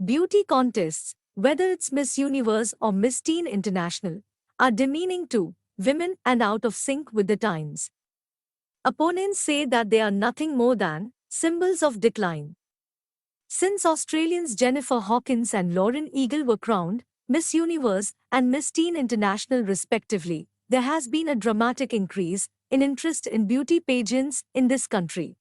Beauty contests, whether it's Miss Universe or Miss Teen International, are demeaning to women and out of sync with the times. Opponents say that they are nothing more than symbols of decline. Since Australians Jennifer Hawkins and Lauren Eagle were crowned Miss Universe and Miss Teen International respectively, there has been a dramatic increase in interest in beauty pageants in this country.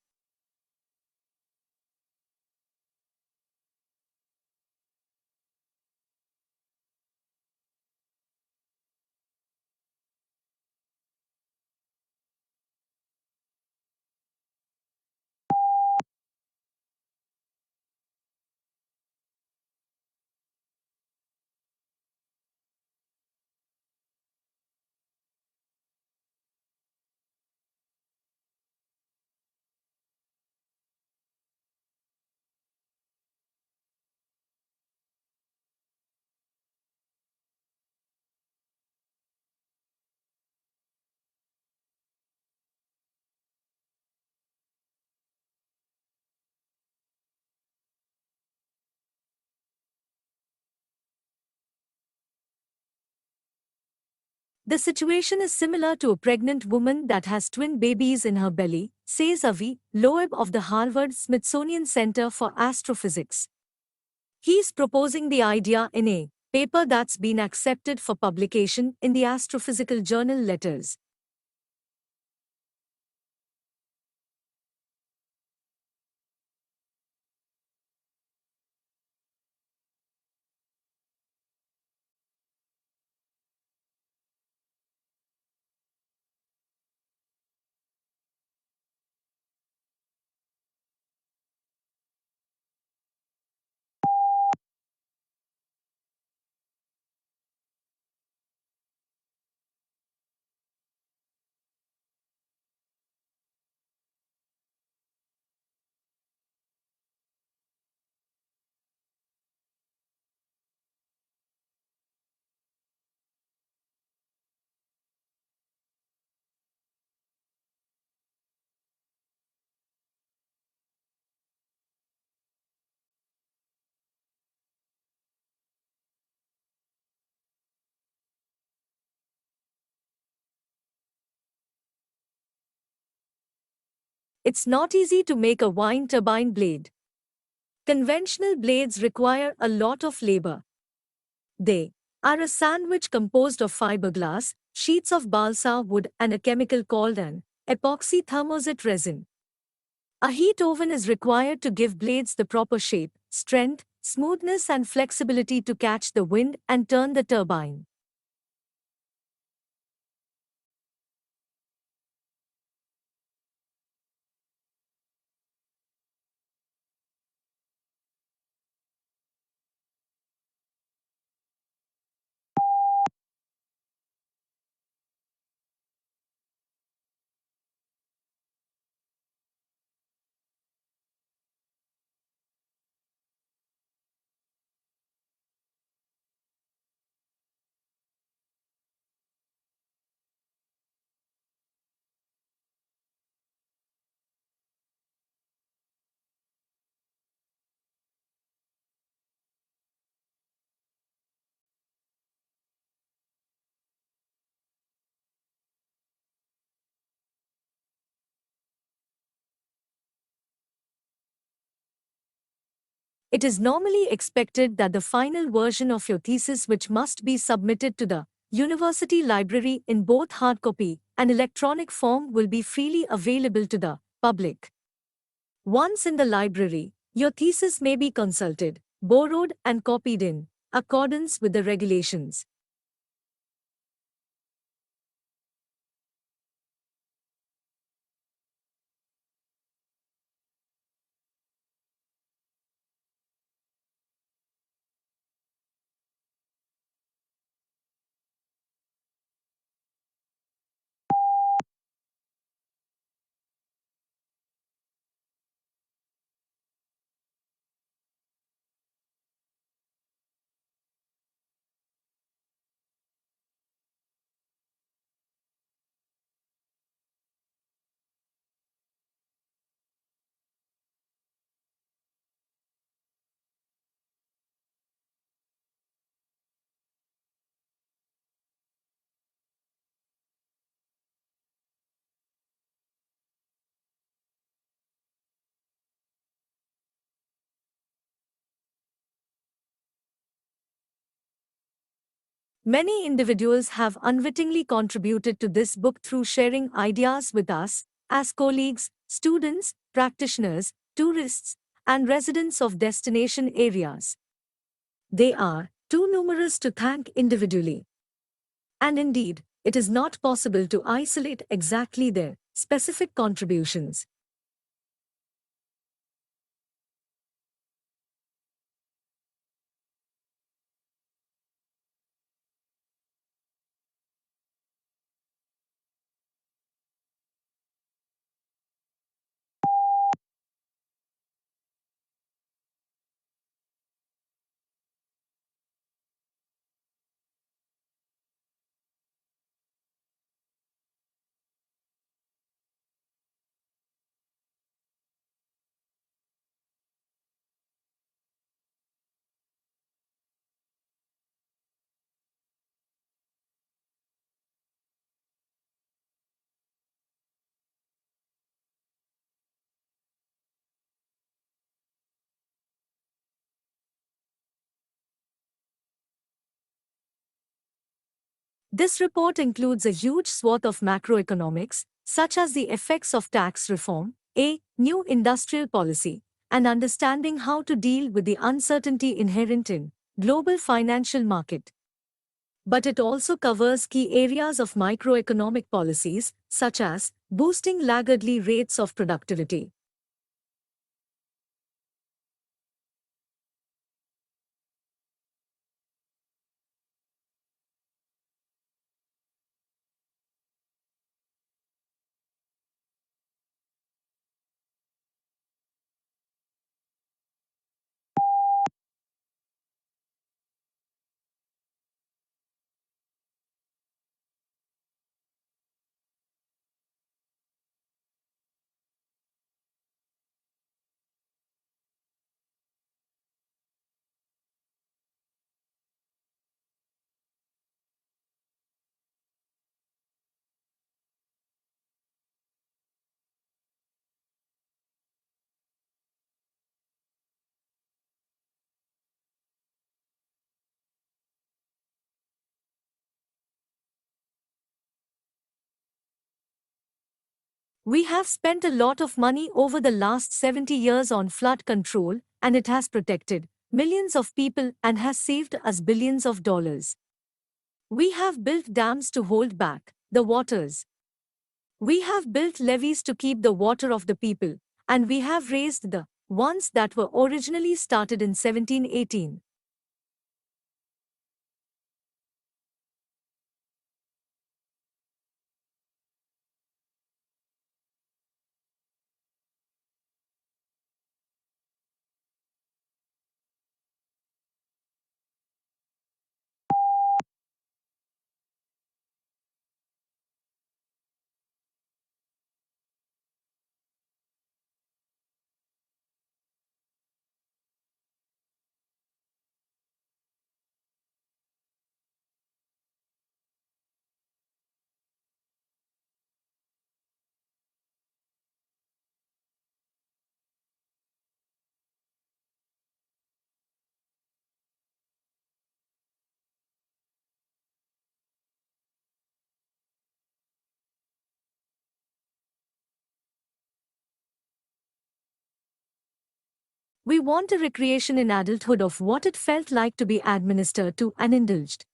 The situation is similar to a pregnant woman that has twin babies in her belly, says Avi Loeb of the Harvard Smithsonian Center for Astrophysics. He's proposing the idea in a paper that's been accepted for publication in the Astrophysical Journal Letters. It's not easy to make a wind turbine blade. Conventional blades require a lot of labor. They are a sandwich composed of fiberglass, sheets of balsa wood, and a chemical called an epoxy thermoset resin. A heat oven is required to give blades the proper shape, strength, smoothness, and flexibility to catch the wind and turn the turbine. It is normally expected that the final version of your thesis, which must be submitted to the university library in both hard copy and electronic form, will be freely available to the public. Once in the library, your thesis may be consulted, borrowed, and copied in accordance with the regulations. Many individuals have unwittingly contributed to this book through sharing ideas with us, as colleagues, students, practitioners, tourists, and residents of destination areas. They are too numerous to thank individually. And indeed, it is not possible to isolate exactly their specific contributions. This report includes a huge swath of macroeconomics, such as the effects of tax reform, a new industrial policy, and understanding how to deal with the uncertainty inherent in global financial market. But it also covers key areas of microeconomic policies, such as boosting laggardly rates of productivity. We have spent a lot of money over the last 70 years on flood control, and it has protected millions of people and has saved us billions of dollars. We have built dams to hold back the waters. We have built levees to keep the water of the people, and we have raised the ones that were originally started in 1718. We want a recreation in adulthood of what it felt like to be administered to and indulged.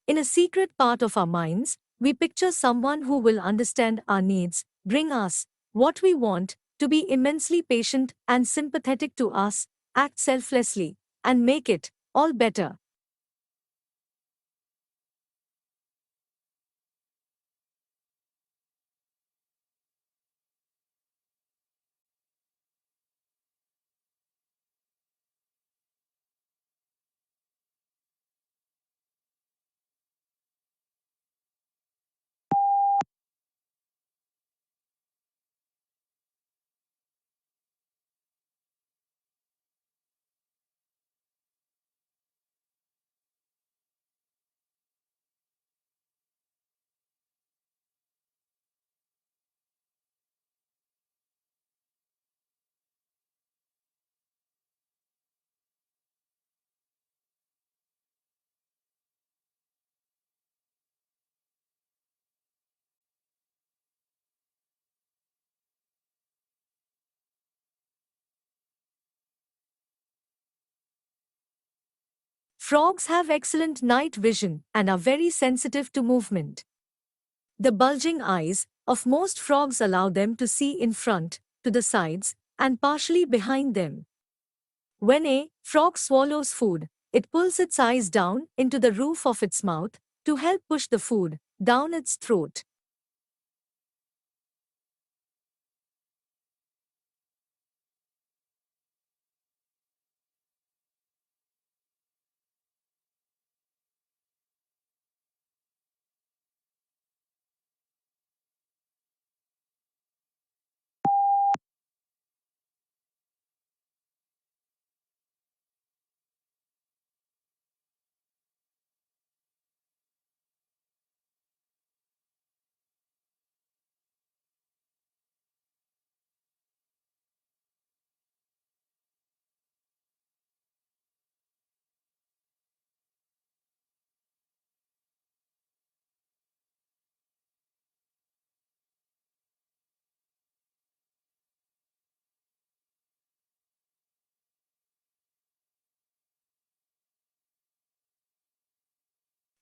In a secret part of our minds, we picture someone who will understand our needs, bring us what we want, to be immensely patient and sympathetic to us, act selflessly, and make it all better. Frogs have excellent night vision and are very sensitive to movement. The bulging eyes of most frogs allow them to see in front, to the sides, and partially behind them. When a frog swallows food, it pulls its eyes down into the roof of its mouth to help push the food down its throat.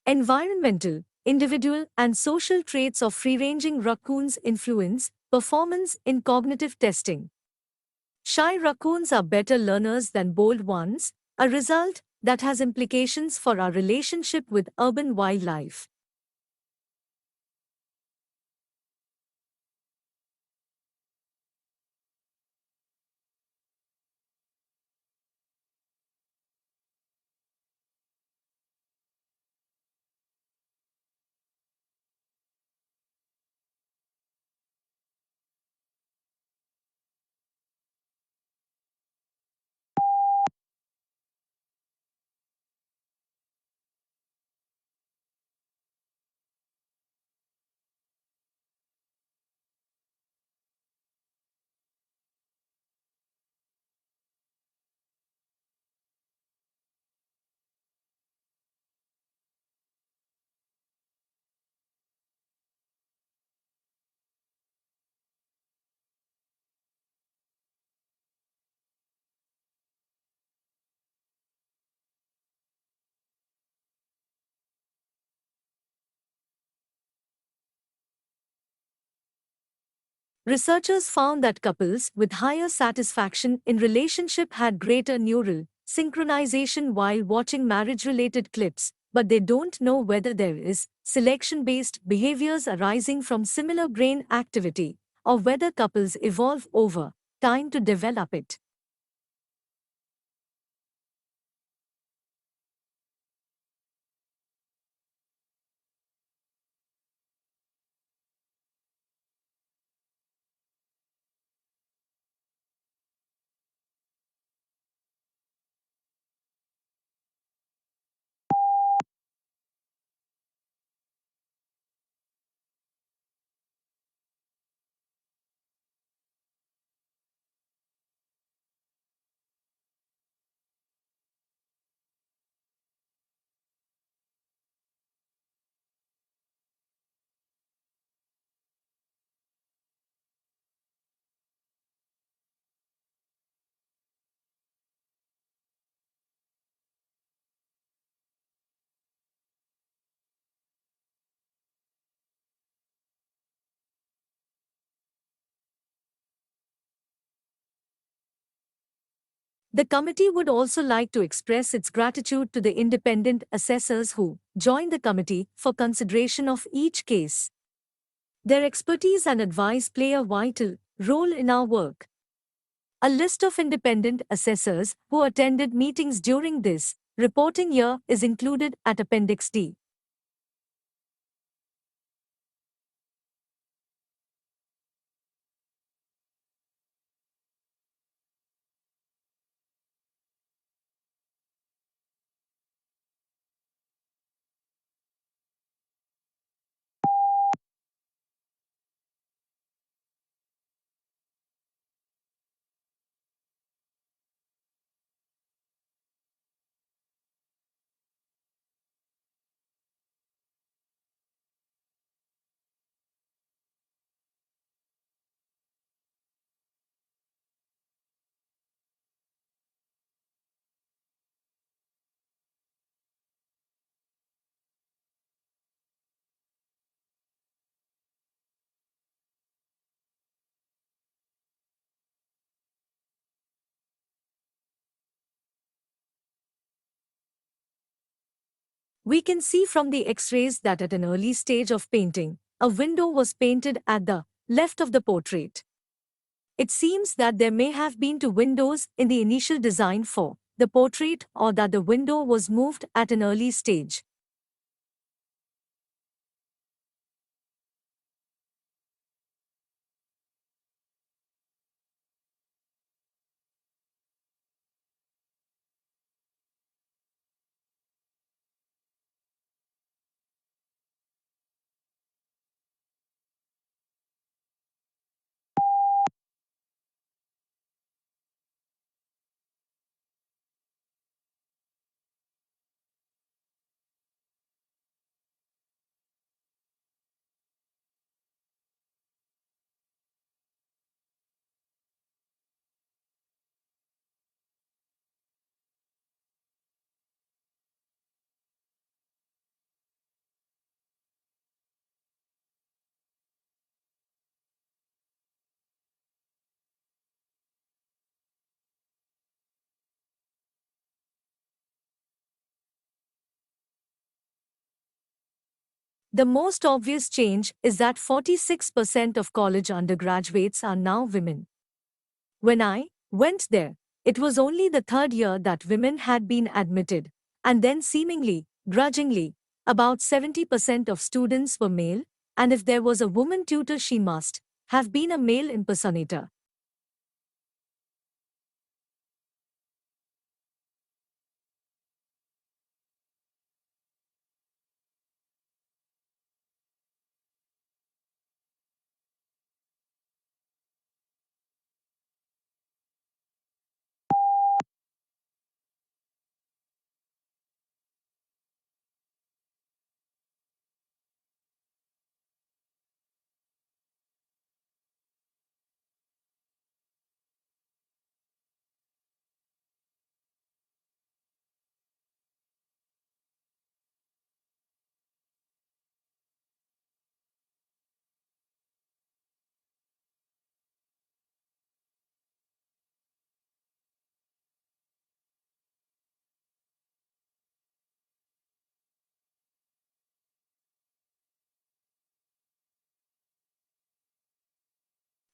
Environmental, individual, and social traits of free-ranging raccoons influence performance in cognitive testing. Shy raccoons are better learners than bold ones, a result that has implications for our relationship with urban wildlife. Researchers found that couples with higher satisfaction in relationship had greater neural synchronization while watching marriage-related clips, but they don't know whether there is selection-based behaviors arising from similar brain activity or whether couples evolve over time to develop it. The committee would also like to express its gratitude to the independent assessors who joined the committee for consideration of each case. Their expertise and advice play a vital role in our work. A list of independent assessors who attended meetings during this reporting year is included at Appendix D. We can see from the X-rays that at an early stage of painting, a window was painted at the left of the portrait. It seems that there may have been two windows in the initial design for the portrait, or that the window was moved at an early stage. The most obvious change is that 46% of college undergraduates are now women. When I went there, it was only the third year that women had been admitted, and then seemingly, grudgingly, about 70% of students were male, and if there was a woman tutor, she must have been a male impersonator.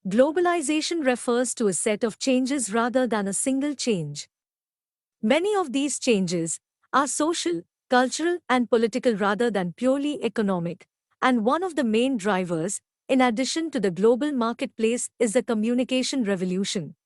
Globalization refers to a set of changes rather than a single change. Many of these changes are social, cultural, and political rather than purely economic, and one of the main drivers, in addition to the global marketplace, is the communication revolution.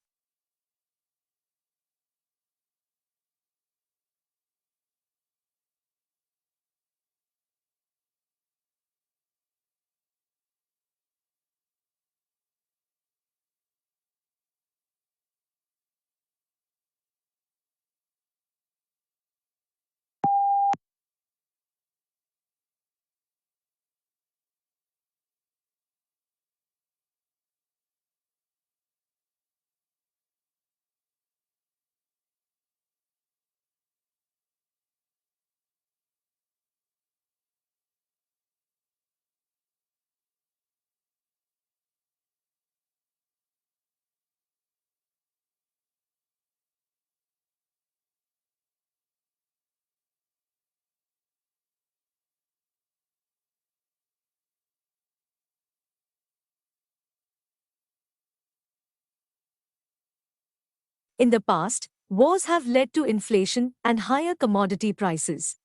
In the past, wars have led to inflation and higher commodity prices.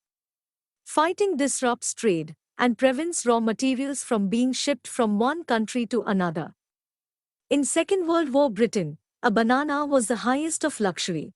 Fighting disrupts trade and prevents raw materials from being shipped from one country to another. In Second World War Britain, a banana was the highest of luxury.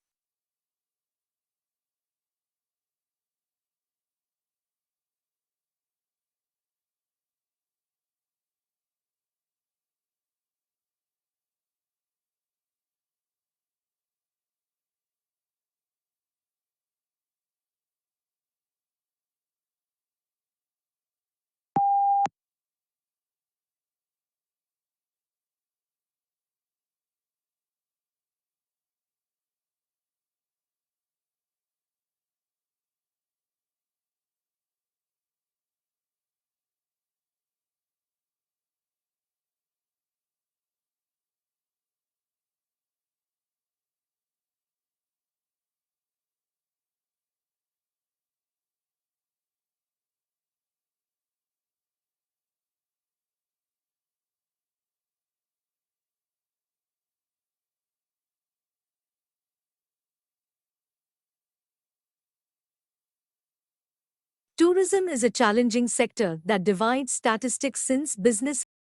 Tourism is a challenging sector that divides statistics since business